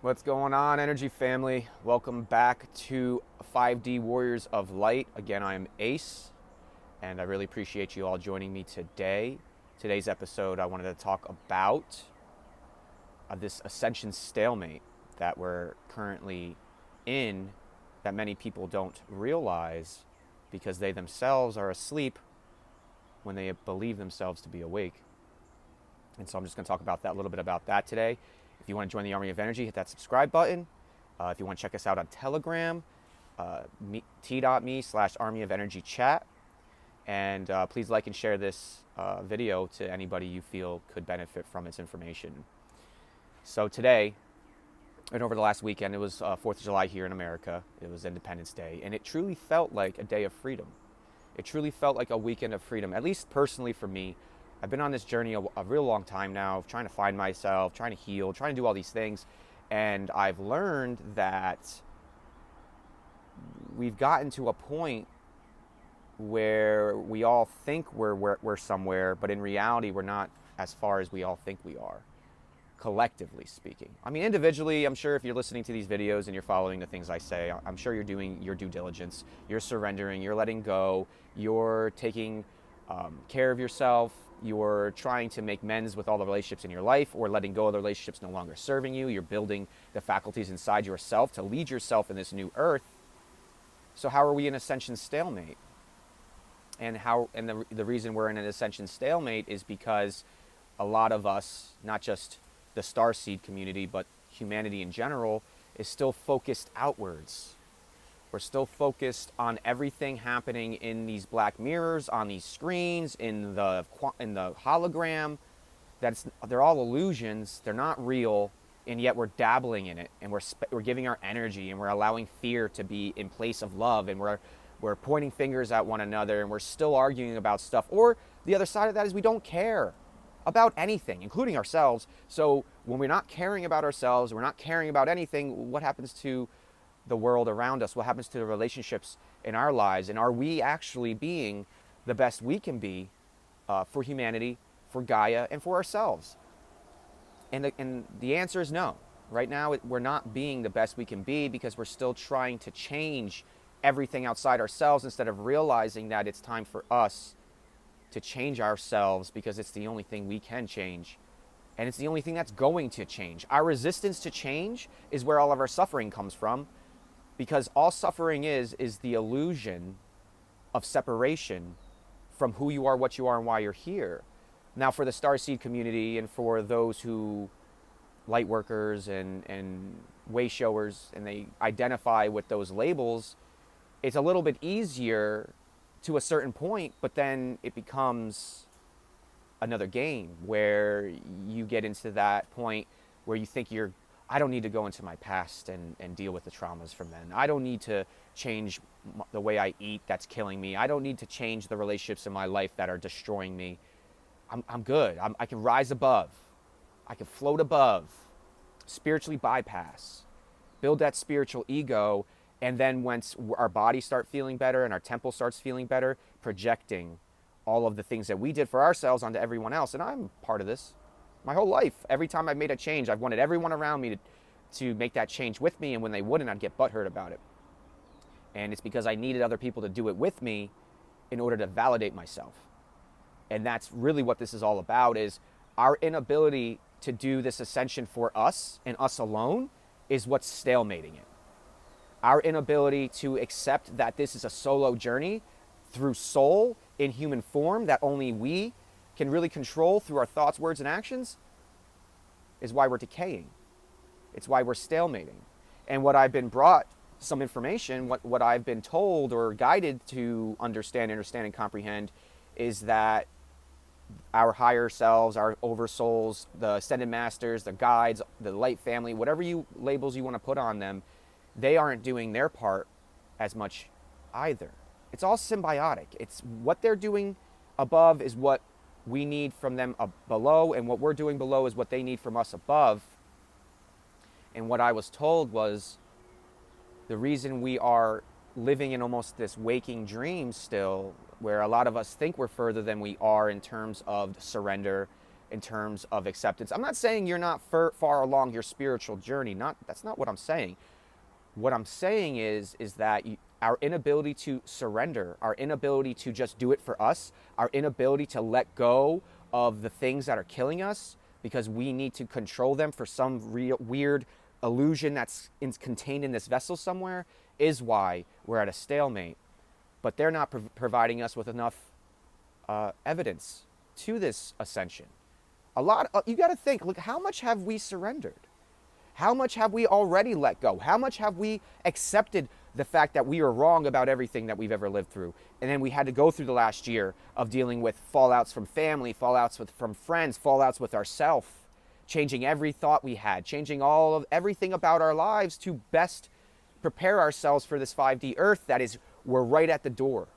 What's going on, Energy Family? Welcome back to 5D Warriors of Light. Again, I'm Ace, and I really appreciate you all joining me today. Today's episode, I wanted to talk about this Ascension stalemate that we're currently in, that many people don't realize because they themselves are asleep when they believe themselves to be awake. And so I'm just going to talk about that, a little bit about that today. If you want to join the Army of Energy, hit that subscribe button. If you want to check us out on Telegram, t.me/Army of Energy chat. And please like and share this video to anybody you feel could benefit from its information. So today, and over the last weekend, it was 4th of July here in America. It was Independence Day. And it truly felt like a day of freedom. It truly felt like a weekend of freedom, at least personally for me. I've been on this journey a real long time now, trying to find myself, trying to heal, trying to do all these things. And I've learned that we've gotten to a point where we all think we're somewhere, but in reality, we're not as far as we all think we are, collectively speaking. I mean, individually, I'm sure if you're listening to these videos and you're following the things I say, I'm sure you're doing your due diligence, you're surrendering, you're letting go, you're taking care of yourself, you're trying to make amends with all the relationships in your life or letting go of the relationships no longer serving you. You're building the faculties inside yourself to lead yourself in this new earth. So how are we in Ascension stalemate? And the reason we're in an Ascension stalemate is because a lot of us, not just the Starseed community, but humanity in general, is still focused outwards. We're still focused on everything happening in these black mirrors, on these screens, in the hologram. They're all illusions. They're not real, and yet we're dabbling in it, and we're giving our energy, and we're allowing fear to be in place of love, and we're pointing fingers at one another, and we're still arguing about stuff. Or the other side of that is we don't care about anything, including ourselves. So when we're not caring about ourselves, we're not caring about anything, what happens to the world around us? What happens to the relationships in our lives? And are we actually being the best we can be for humanity, for Gaia, and for ourselves? And the answer is no. Right now, we're not being the best we can be because we're still trying to change everything outside ourselves instead of realizing that it's time for us to change ourselves, because it's the only thing we can change. And it's the only thing that's going to change. Our resistance to change is where all of our suffering comes from, because all suffering is the illusion of separation from who you are, what you are, and why you're here. Now, for the Starseed community and for those who, light workers and way showers, and they identify with those labels, it's a little bit easier to a certain point, but then it becomes another game where you get into that point where you think I don't need to go into my past and deal with the traumas from then. I don't need to change the way I eat that's killing me. I don't need to change the relationships in my life that are destroying me. I'm good. I can rise above. I can float above, spiritually bypass, build that spiritual ego, and then once our bodies start feeling better and our temple starts feeling better, projecting all of the things that we did for ourselves onto everyone else. And I'm part of this. My whole life, every time I've made a change, I've wanted everyone around me to make that change with me, and when they wouldn't, I'd get butthurt about it. And it's because I needed other people to do it with me in order to validate myself. And that's really what this is all about, is our inability to do this ascension for us and us alone is what's stalemating it. Our inability to accept that this is a solo journey through soul in human form that only we can really control through our thoughts, words, and actions is why we're decaying. It's why we're stalemating. And what I've been brought, some information, what I've been told or guided to understand and comprehend, is that our higher selves, our oversouls, the ascended masters, the guides, the light family, whatever labels you want to put on them, they aren't doing their part as much either. It's all symbiotic. It's what they're doing above is what we need from them below, and what we're doing below is what they need from us above. And what I was told was the reason we are living in almost this waking dream still, where a lot of us think we're further than we are in terms of surrender, in terms of acceptance. I'm not saying you're not far along your spiritual journey. That's not what I'm saying. What I'm saying is that our inability to surrender, our inability to just do it for us, our inability to let go of the things that are killing us because we need to control them for some real weird illusion that's contained in this vessel somewhere, is why we're at a stalemate. But they're not providing us with enough evidence to this ascension. You got to think, look, how much have we surrendered? How much have we already let go? How much have we accepted the fact that we are wrong about everything that we've ever lived through? And then we had to go through the last year of dealing with fallouts from family, fallouts from friends, fallouts with ourselves, changing every thought we had, changing everything about our lives to best prepare ourselves for this 5D earth that is, we're right at the door.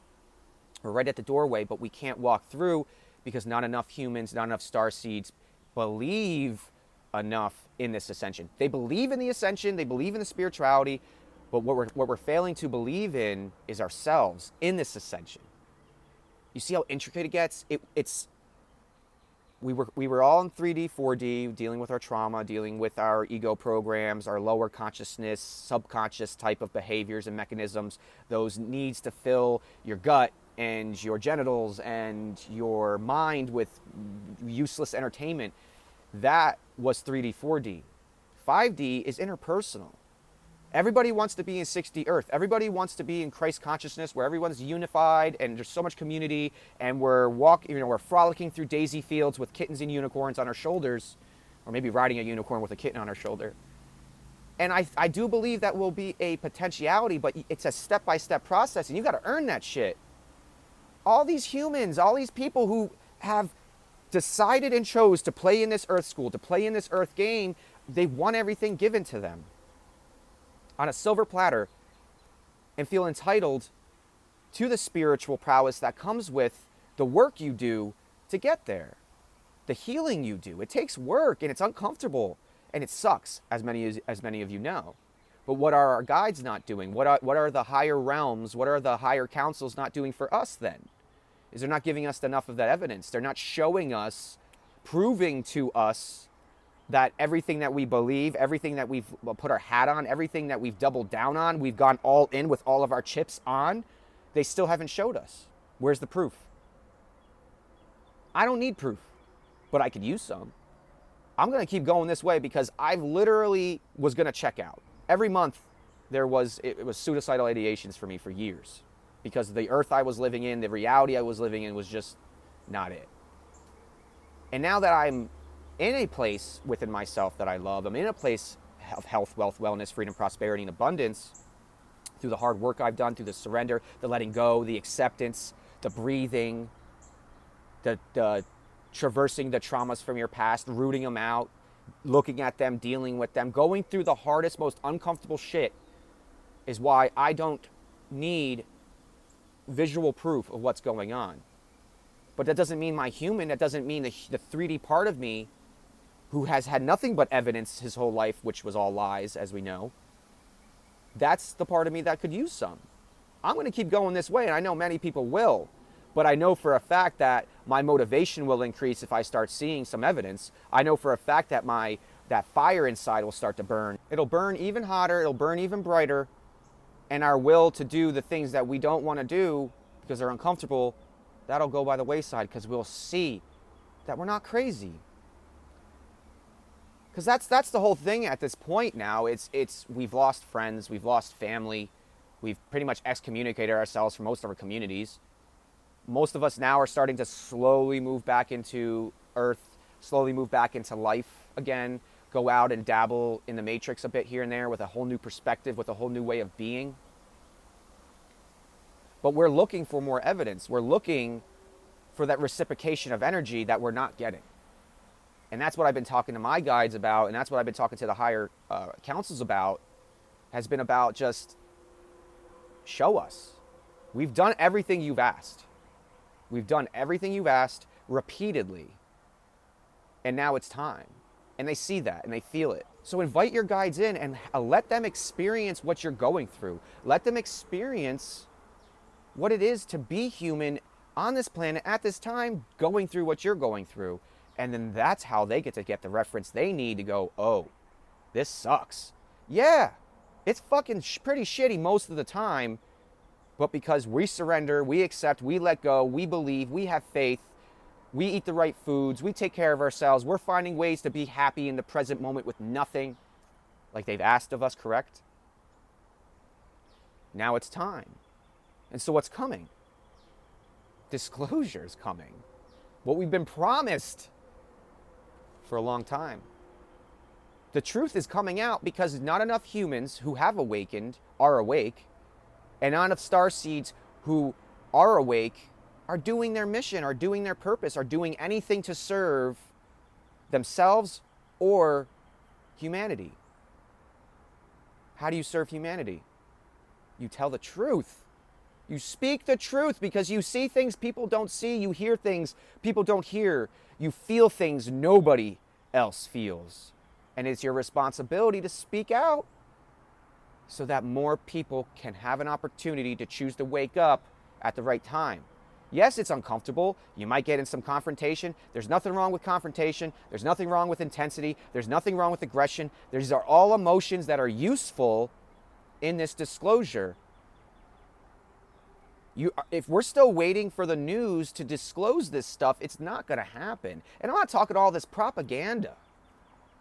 We're right at the doorway, but we can't walk through because not enough humans, not enough starseeds believe enough in this ascension. They believe in the ascension, they believe in the spirituality, but what we're failing to believe in is ourselves in this ascension. You see how intricate it gets? We were all in 3D, 4D, dealing with our trauma, dealing with our ego programs, our lower consciousness, subconscious type of behaviors and mechanisms, those needs to fill your gut and your genitals and your mind with useless entertainment. That was 3D, 4D. 5D is interpersonal. Everybody wants to be in 6D Earth. Everybody wants to be in Christ consciousness where everyone's unified and there's so much community and we're frolicking through daisy fields with kittens and unicorns on our shoulders, or maybe riding a unicorn with a kitten on our shoulder. And I do believe that will be a potentiality, but it's a step-by-step process and you got to earn that shit. All these humans, all these people who have decided and chose to play in this earth school, to play in this earth game, they want everything given to them on a silver platter and feel entitled to the spiritual prowess that comes with the work you do to get there, the healing you do. It takes work and it's uncomfortable and it sucks, as many of you know. But what are our guides not doing? What are the higher realms, what are the higher councils not doing for us then? Is they're not giving us enough of that evidence. They're not showing us, proving to us that everything that we believe, everything that we've put our hat on, everything that we've doubled down on, we've gone all in with all of our chips on, they still haven't showed us. Where's the proof? I don't need proof, but I could use some. I'm going to keep going this way because I literally was going to check out. Every month it was suicidal ideations for me for years because the earth I was living in, the reality I was living in was just not it. And now that I'm in a place within myself that I love, I'm in a place of health, wealth, wellness, freedom, prosperity, and abundance through the hard work I've done, through the surrender, the letting go, the acceptance, the breathing, the traversing the traumas from your past, rooting them out, looking at them, dealing with them, going through the hardest, most uncomfortable shit is why I don't need visual proof of what's going on. But that doesn't mean my human, that doesn't mean the 3D part of me who has had nothing but evidence his whole life, which was all lies, as we know. That's the part of me that could use some. I'm going to keep going this way, and I know many people will. But I know for a fact that my motivation will increase if I start seeing some evidence. I know for a fact that that fire inside will start to burn. It'll burn even hotter, it'll burn even brighter, and our will to do the things that we don't want to do because they're uncomfortable, that'll go by the wayside because we'll see that we're not crazy. Because that's the whole thing at this point now. We've lost friends, we've lost family, we've pretty much excommunicated ourselves from most of our communities. Most of us now are starting to slowly move back into earth, slowly move back into life again, go out and dabble in the matrix a bit here and there with a whole new perspective, with a whole new way of being. But we're looking for more evidence. We're looking for that reciprocation of energy that we're not getting. And that's what I've been talking to my guides about, and that's what I've been talking to the higher councils about, has been about just show us. We've done everything you've asked. We've done everything you've asked repeatedly. And now it's time. And they see that and they feel it. So invite your guides in and let them experience what you're going through. Let them experience what it is to be human on this planet at this time, going through what you're going through. And then that's how they get to get the reference they need to go, oh, this sucks. Yeah, it's fucking pretty shitty most of the time, but because we surrender, we accept, we let go, we believe, we have faith, we eat the right foods, we take care of ourselves, we're finding ways to be happy in the present moment with nothing like they've asked of us, correct? Now it's time. And so what's coming? Disclosure is coming. What we've been promised for a long time. The truth is coming out because not enough humans who have awakened are awake, and not enough starseeds who are awake are doing their mission, are doing their purpose, are doing anything to serve themselves or humanity. How do you serve humanity? You tell the truth. You speak the truth because you see things people don't see. You hear things people don't hear. You feel things nobody else feels. And it's your responsibility to speak out so that more people can have an opportunity to choose to wake up at the right time. Yes, it's uncomfortable. You might get in some confrontation. There's nothing wrong with confrontation. There's nothing wrong with intensity. There's nothing wrong with aggression. These are all emotions that are useful in this disclosure. If we're still waiting for the news to disclose this stuff, it's not going to happen. And I'm not talking all this propaganda.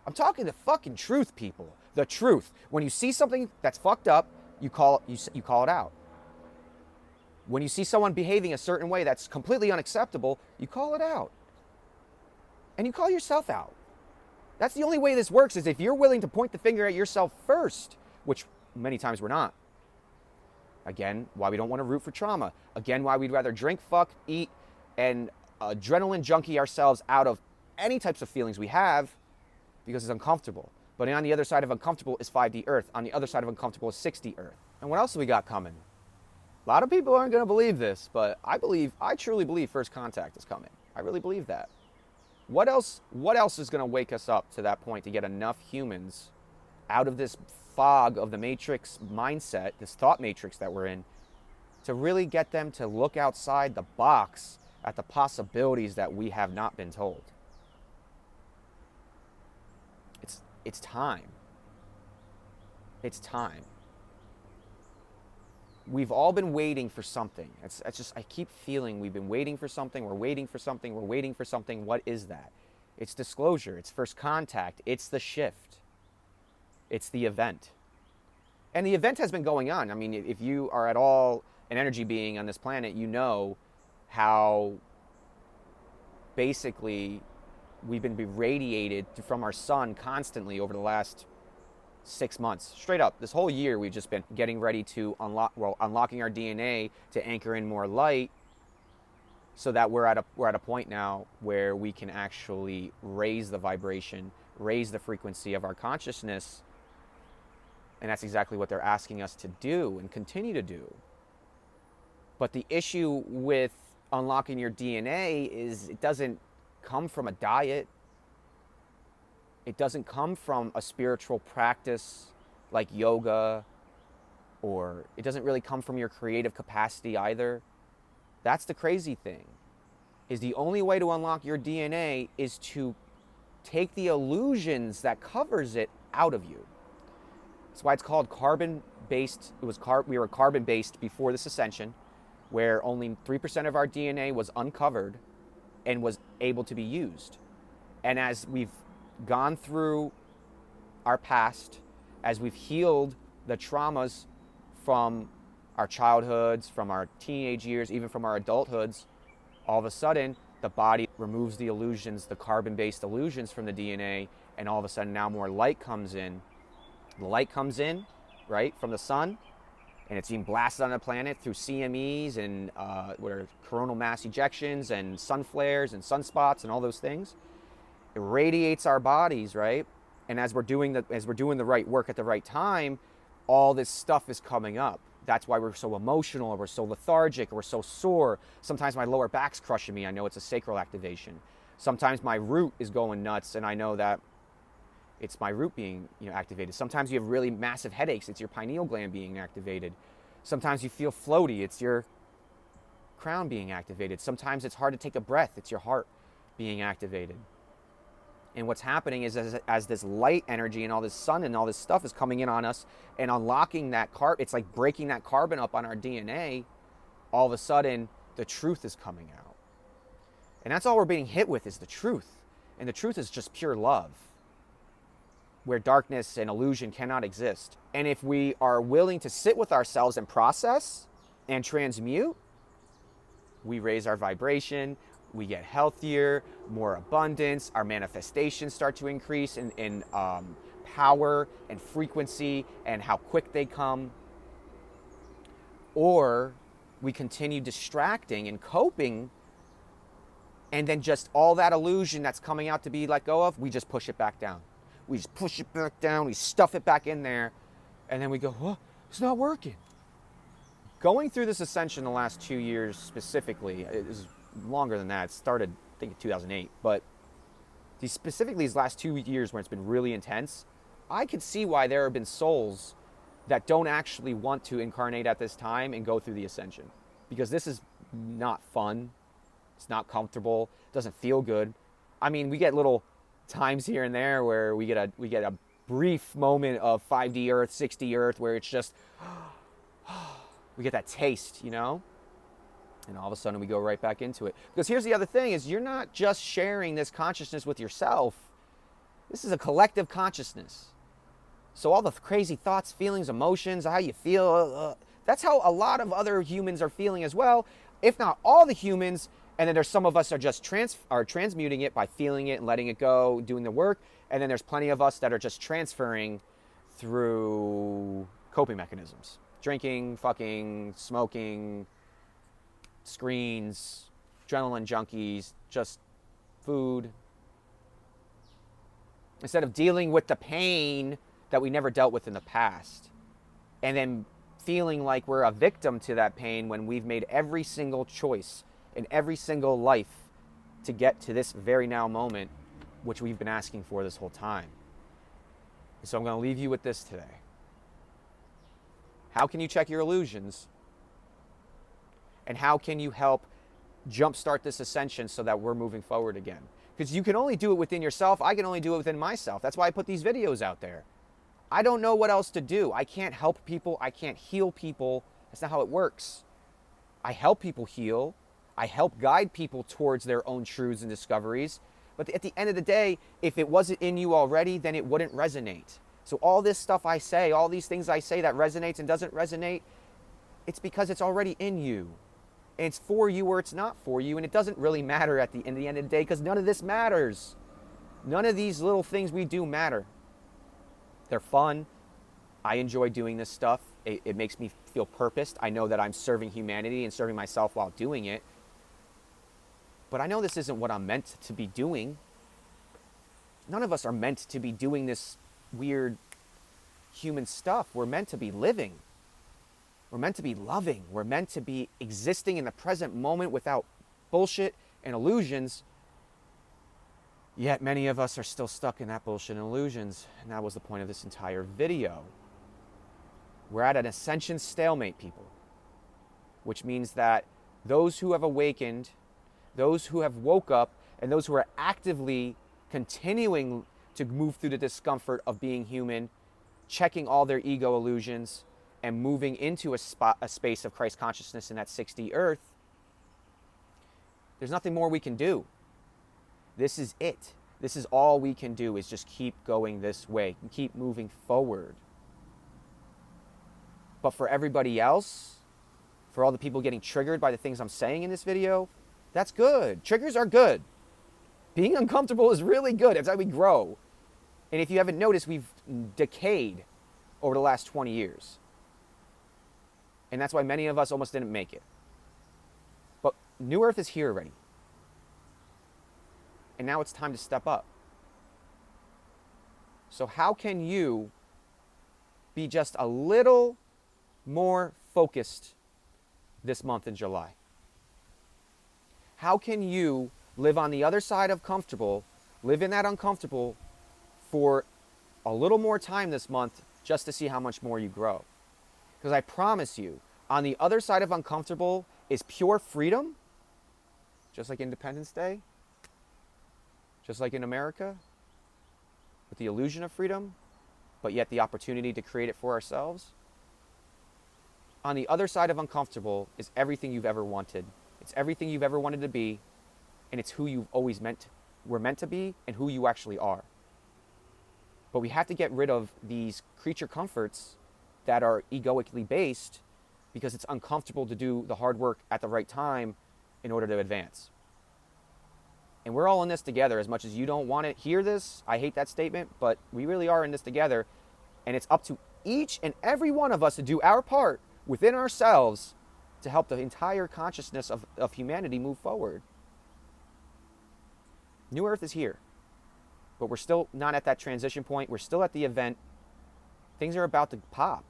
I'm talking the fucking truth, people. The truth. When you see something that's fucked up, you call it out. When you see someone behaving a certain way that's completely unacceptable, you call it out. And you call yourself out. That's the only way this works, is if you're willing to point the finger at yourself first, which many times we're not. Again, why we don't want to root for trauma. Again, why we'd rather drink, fuck, eat, and adrenaline junkie ourselves out of any types of feelings we have because it's uncomfortable. But on the other side of uncomfortable is 5D Earth. On the other side of uncomfortable is 6D Earth. And what else have we got coming? A lot of people aren't going to believe this, but I truly believe first contact is coming. I really believe that. What else is going to wake us up to that point to get enough humans out of this fog of the matrix mindset, this thought matrix that we're in, to really get them to look outside the box at the possibilities that we have not been told? It's time. It's time. We've all been waiting for something. It's just, I keep feeling we've been waiting for something, we're waiting for something, we're waiting for something. What is that? It's disclosure, it's first contact, it's the shift, it's the event. And the event has been going on. I mean, if you are at all an energy being on this planet, you know how basically we've been irradiated from our sun constantly over the last 6 months. Straight up, this whole year we've just been getting ready to unlocking our DNA to anchor in more light, so that we're at a point now where we can actually raise the vibration, raise the frequency of our consciousness. And that's exactly what they're asking us to do and continue to do. But the issue with unlocking your DNA is it doesn't come from a diet. It doesn't come from a spiritual practice like yoga, or it doesn't really come from your creative capacity either. That's the crazy thing, is the only way to unlock your DNA is to take the illusions that covers it out of you. That's why it's called carbon-based. We were carbon-based before this ascension, where only 3% of our DNA was uncovered and was able to be used. And as we've gone through our past, as we've healed the traumas from our childhoods, from our teenage years, even from our adulthoods, all of a sudden the body removes the illusions, the carbon-based illusions from the DNA, and all of a sudden now more light comes in. The light comes in, right, from the sun, and it's being blasted on the planet through CMEs and coronal mass ejections and sun flares and sunspots and all those things. It radiates our bodies, right? And as we're doing the right work at the right time, all this stuff is coming up. That's why we're so emotional, or we're so lethargic, or we're so sore. Sometimes my lower back's crushing me. I know it's a sacral activation. Sometimes my root is going nuts, and I know that it's my root being, activated. Sometimes you have really massive headaches. It's your pineal gland being activated. Sometimes you feel floaty. It's your crown being activated. Sometimes it's hard to take a breath. It's your heart being activated. And what's happening is as this light energy and all this sun and all this stuff is coming in on us and unlocking that carbon, it's like breaking that carbon up on our DNA, all of a sudden the truth is coming out. And that's all we're being hit with is the truth. And the truth is just pure love, where darkness and illusion cannot exist. And if we are willing to sit with ourselves and process and transmute, we raise our vibration, we get healthier, more abundance, our manifestations start to increase in power and frequency and how quick they come. Or we continue distracting and coping, and then just all that illusion that's coming out to be let go of, we just push it back down. We just push it back down, we stuff it back in there, and then we go, oh, it's not working. Going through this ascension the last 2 years specifically, it is longer than that. It started, I think, in 2008. But these last 2 years where it's been really intense, I could see why there have been souls that don't actually want to incarnate at this time and go through the ascension. Because this is not fun. It's not comfortable. It doesn't feel good. I mean, we get little times here and there where we get a brief moment of 5D Earth, 6D Earth, where it's just, we get that taste, you know? And all of a sudden we go right back into it. Because here's the other thing is you're not just sharing this consciousness with yourself. This is a collective consciousness. So all the crazy thoughts, feelings, emotions, how you feel, that's how a lot of other humans are feeling as well, if not all the humans. And then there's some of us are just transmuting it by feeling it and letting it go, doing the work. And then there's plenty of us that are just transferring through coping mechanisms. Drinking, fucking, smoking, screens, adrenaline junkies, just food. Instead of dealing with the pain that we never dealt with in the past. And then feeling like we're a victim to that pain when we've made every single choice in every single life to get to this very now moment, which we've been asking for this whole time. And so I'm going to leave you with this today. How can you check your illusions? And how can you help jumpstart this ascension so that we're moving forward again? Because you can only do it within yourself. I can only do it within myself. That's why I put these videos out there. I don't know what else to do. I can't help people. I can't heal people. That's not how it works. I help people heal. I help guide people towards their own truths and discoveries. But at the end of the day, if it wasn't in you already, then it wouldn't resonate. So all this stuff I say, all these things I say that resonates and doesn't resonate, it's because it's already in you. And it's for you or it's not for you. And it doesn't really matter at the end of the day because none of this matters. None of these little things we do matter. They're fun. I enjoy doing this stuff. It makes me feel purposed. I know that I'm serving humanity and serving myself while doing it. But I know this isn't what I'm meant to be doing. None of us are meant to be doing this weird human stuff. We're meant to be living. We're meant to be loving. We're meant to be existing in the present moment without bullshit and illusions. Yet many of us are still stuck in that bullshit and illusions. And that was the point of this entire video. We're at an ascension stalemate, people. Which means that those who have awakened, those who have woke up, and those who are actively continuing to move through the discomfort of being human, checking all their ego illusions, and moving into a space of Christ consciousness in that 6D earth, there's nothing more we can do. This is it. This is all we can do is just keep going this way, keep moving forward. But for everybody else, for all the people getting triggered by the things I'm saying in this video, that's good. Triggers are good. Being uncomfortable is really good. It's how we grow. And if you haven't noticed, we've decayed over the last 20 years. And that's why many of us almost didn't make it. But New Earth is here already. And now it's time to step up. So how can you be just a little more focused this month in July? How can you live on the other side of comfortable, live in that uncomfortable for a little more time this month just to see how much more you grow? Because I promise you, on the other side of uncomfortable is pure freedom, just like Independence Day, just like in America, with the illusion of freedom, but yet the opportunity to create it for ourselves. On the other side of uncomfortable is everything you've ever wanted. It's everything you've ever wanted to be, and it's who you've always were meant to be and who you actually are. But we have to get rid of these creature comforts that are egoically based because it's uncomfortable to do the hard work at the right time in order to advance. And we're all in this together. As much as you don't want to hear this, I hate that statement, but we really are in this together. And it's up to each and every one of us to do our part within ourselves to help the entire consciousness of humanity move forward. New Earth is here, but we're still not at that transition point. We're still at the event. Things are about to pop.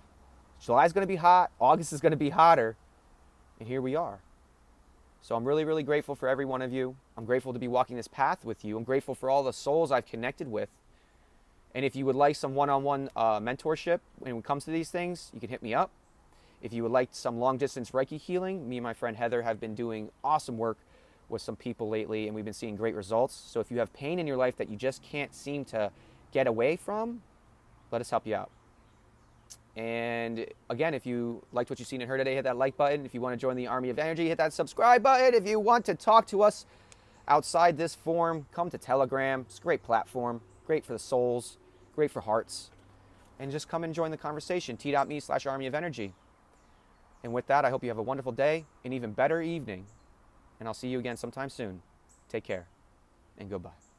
July's going to be hot. August is going to be hotter. And here we are. So I'm really, really grateful for every one of you. I'm grateful to be walking this path with you. I'm grateful for all the souls I've connected with. And if you would like some one-on-one mentorship when it comes to these things, you can hit me up. If you would like some long-distance Reiki healing, me and my friend Heather have been doing awesome work with some people lately, and we've been seeing great results. So if you have pain in your life that you just can't seem to get away from, let us help you out. And again, if you liked what you've seen and heard today, hit that like button. If you want to join the Army of Energy, hit that subscribe button. If you want to talk to us outside this forum, come to Telegram. It's a great platform, great for the souls, great for hearts. And just come and join the conversation, t.me/Army of Energy. And with that, I hope you have a wonderful day, an even better evening. And I'll see you again sometime soon. Take care and goodbye.